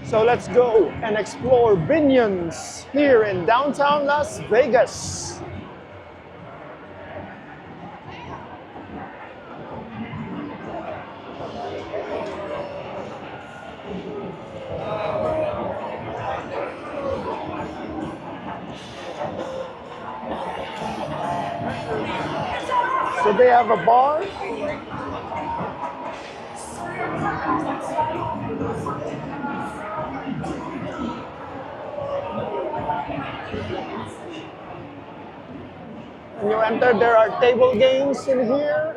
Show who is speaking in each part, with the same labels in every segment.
Speaker 1: So let's go and explore Binion's here in downtown Las Vegas. So they have a bar. When you enter, there are table games in here.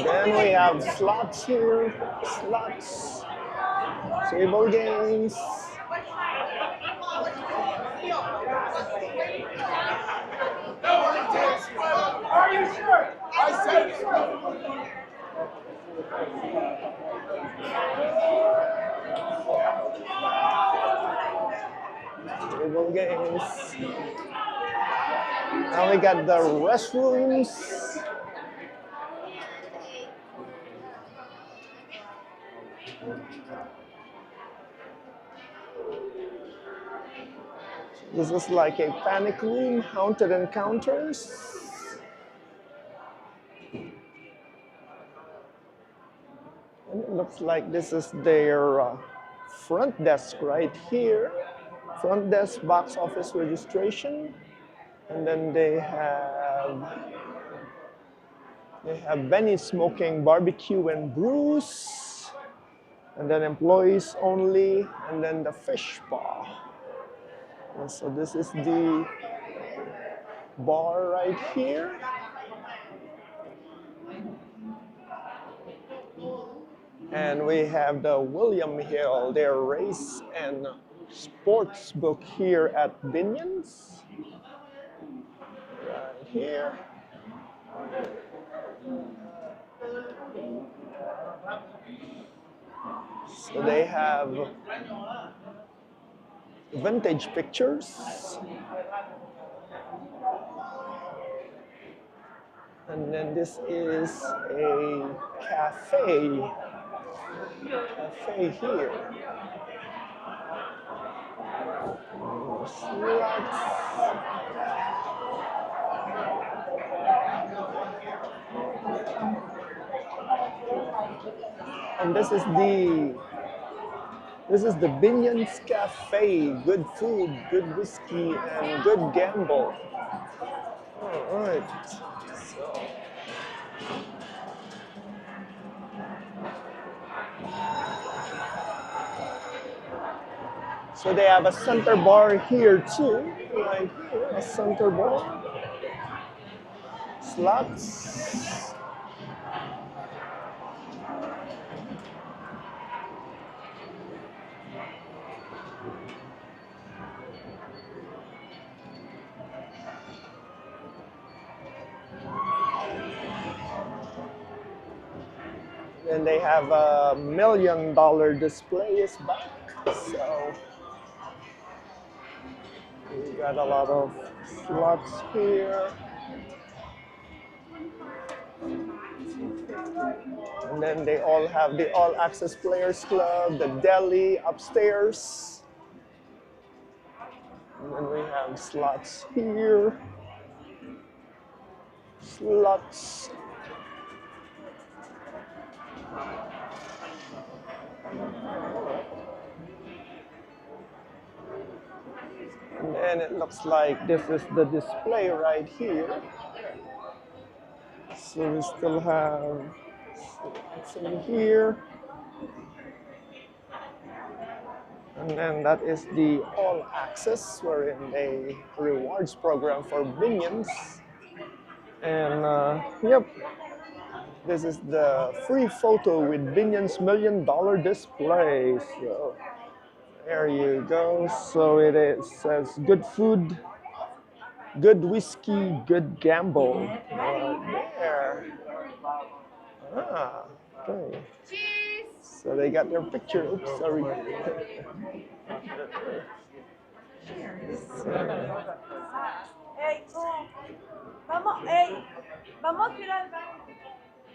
Speaker 1: Then we have slots here, slots, table games.
Speaker 2: Are you sure? I said so.
Speaker 1: Table games. Now we got the restrooms. This is like a panic room, haunted encounters. And it looks like this is their front desk right here. Front desk box office registration. And then they have Benny smoking barbecue and brews. And then employees only. And then the fish bar. And so this is the bar right here. And we have the William Hill, their race and sports book here at Binion's. Right here. So they have vintage pictures. And then this is a cafe. Cafe here. Slots. And this is the Binion's Cafe. Good food, good whiskey, and good gamble. All right. So they have a center bar here too, right here, a center bar. Slots. And they have a $1 million display is back. So we got a lot of slots here. And then they all have the All Access Players Club, the deli upstairs. And then we have slots here. Slots. And then it looks like this is the display right here. So we still have slots in here. And then that is the All Access, wherein a rewards program for Binions. And yep, this is the free photo with Binion's $1 million display. So there you go. So it says good food, good whiskey, good gamble. Right there. Ah, okay. So they got their picture. Oops, sorry.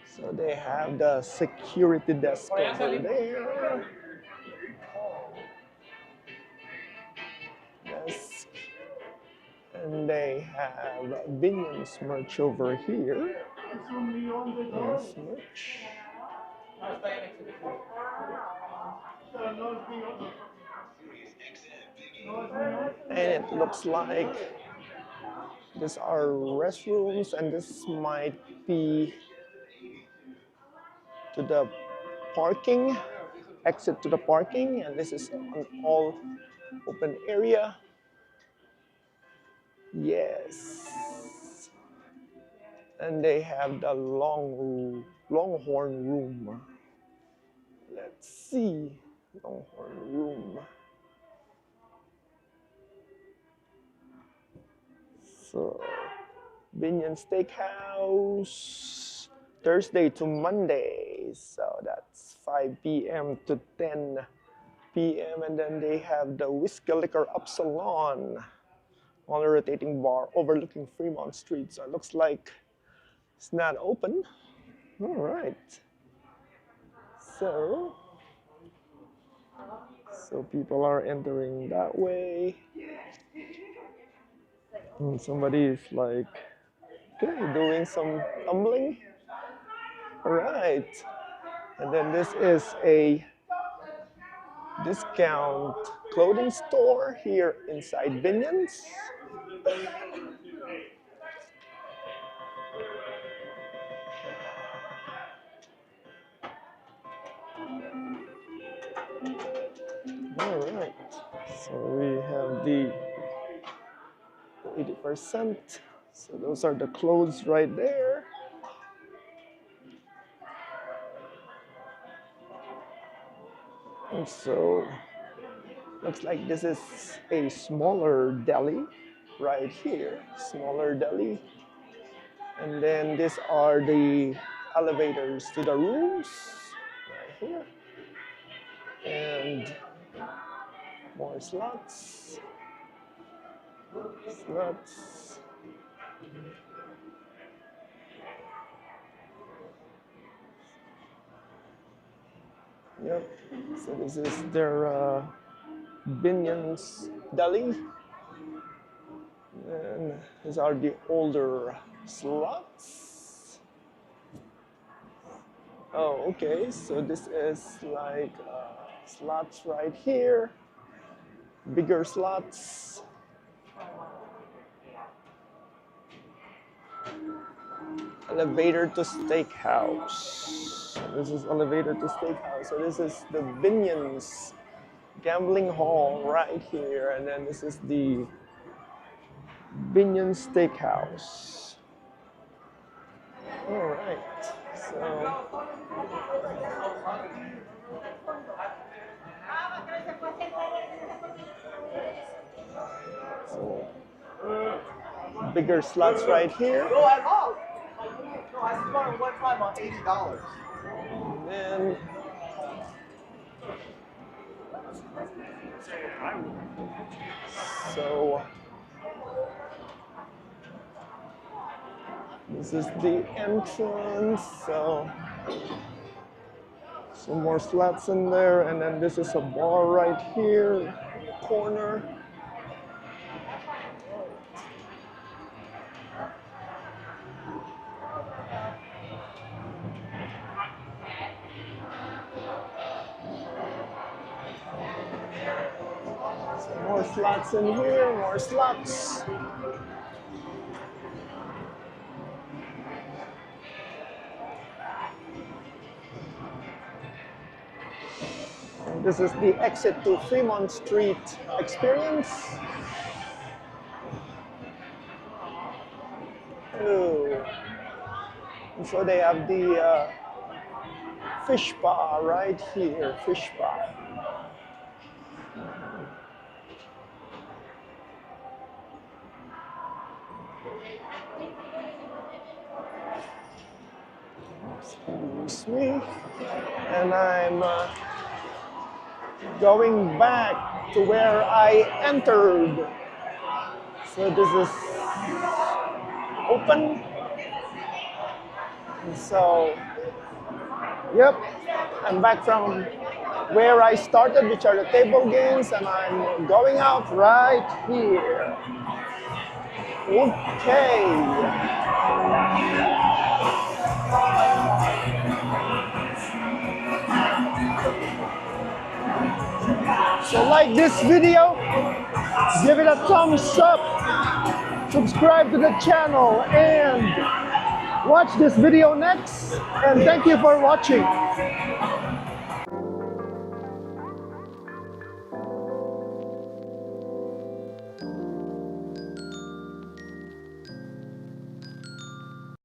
Speaker 1: So they have the security desk over there. Desk. And they have Binion's merch over here. Yes, merch. And it looks like these are restrooms, and this might be to the parking, exit to the parking, and this is an all open area. Yes. And they have the Longhorn room. Let's see, Longhorn room. So, Binion Steakhouse, Thursday to Monday. So that's 5 p.m. to 10 p.m. And then they have the Whiskey Liquor Upsilon on a rotating bar overlooking Fremont Street. So it looks like it's not open. All right. So people are entering that way. And somebody is like, okay, doing some tumbling. All right. And then this is a discount clothing store here inside Binion's. All right. So we have the 80%. So those are the clothes right there. And so looks like this is a smaller deli right here, smaller deli. And then these are the elevators to the rooms right here. And more slots. Slots. Yep. So this is their Binion's deli. And these are the older slots. Oh, okay. So this is like slots right here. Bigger slots. Elevator to Steakhouse. This is elevator to Steakhouse. So this is the Binion's gambling hall right here, and then this is the Binion Steakhouse. All right. So bigger slots right here.
Speaker 2: No, I lost. No, I spun one time on $80.
Speaker 1: And so this is the entrance. So some more slots in there, and then this is a bar right here, corner. More slots in here, more slots. And this is the exit to Fremont Street experience. Oh. And so they have the fish spa right here, fish spa. Excuse me. And I'm going back to where I entered. So this is open. So, yep, I'm back from where I started, which are the table games, and I'm going out right here. Okay. So like this video, give it a thumbs up, subscribe to the channel, and watch this video next. And thank you for watching.